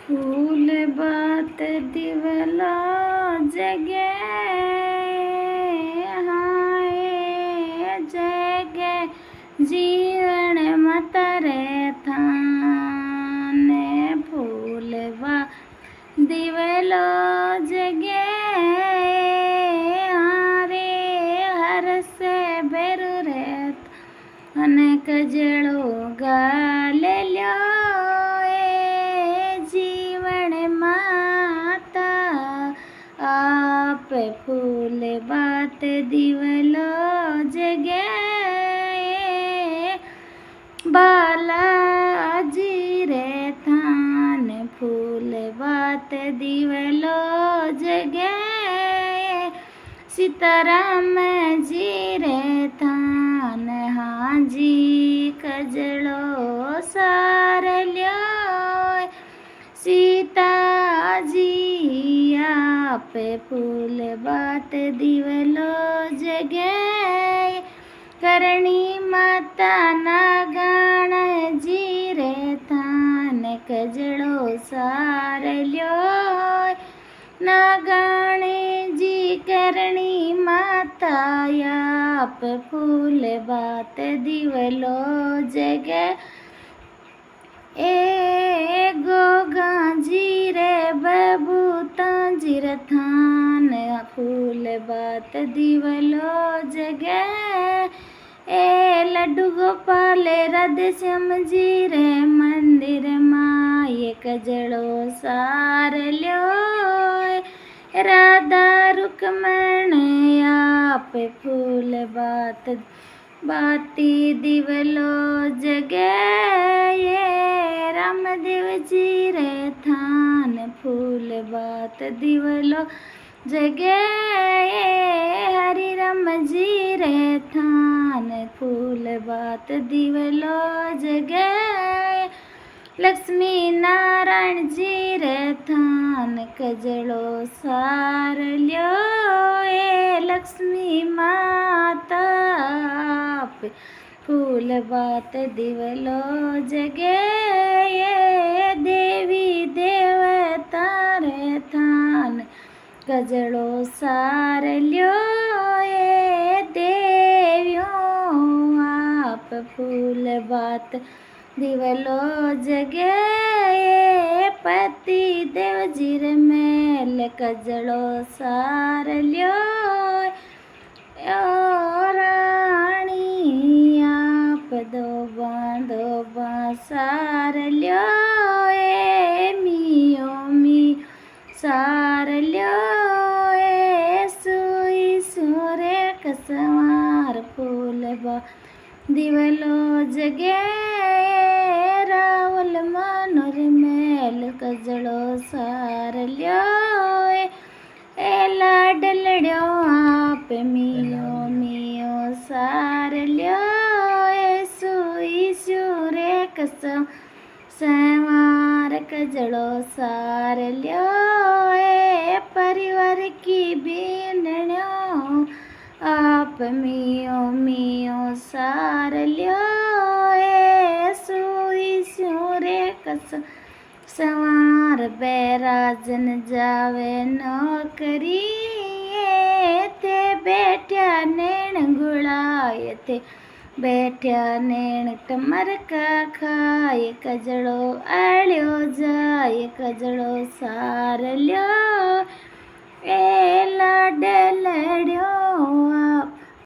फूल बात दिवला जगे हाय जगे जीवन मतरे थाने फूल बात दिवलो जगे हारे हर से बेरु रेत अनेक जड़ो गाल ल्यो फूल बात दिवलो जगे बालाजी रे थान फूल बात दिवलो जगे सीताराम जी रे थान हाजी कजड़ो सार ल्यो सीताजी पे फूल बात दिवलो जगे करणी माता नागाण जी रे थान कजड़ो सार ल्यो नागाणे जी करणी माता पे फूल बात दिवलो जगे ए गोगा जी रे बबूता जी रे थान फूल बात दिवलो जगे ए लड्डू गोपाल राधे श्याम जी रे मंदिर माए कजड़ो सार ल्यो राधा रुक्मण आप फूल बात बाती दिवलो जगे ये रामदेव जी रे थान फूल बात दिवलो जगे ये हरि राम जी रे थान फूल बात दिवलो जगे लक्ष्मी नारायण जी रे थान कजड़ो सार ल्यो ए लक्ष्मी माता फूल बात दिवलो जगे ये देवी देवता रे थान कजड़ो सार ल्यो ये देवियों आप फूल बात दिवलो जगे ये पति देव जी रे मेल कजड़ो सार ल्यो दोबा सार ल्यो ए मियो मी सार ल्यो ए सुई सूर्य कसवार फूल बा दिवलो जगे रावल मनोर मेल कजड़ो सार ल्यो ए लाडलड्यो आप मियो मियो सार ल्यो कसम सवार कजड़ो सार ल्यो ए परिवार की बीनण्यो आप मियो मियो सार ल्यो ए सुई सूर्य कसम सवार बैराजन जावे नौकरी थे बैठ्या नैण गुड़ाए थे बैठ्या नैण टमर का खाए कजड़ो आड़्यो जाए कजड़ो सार ल्यो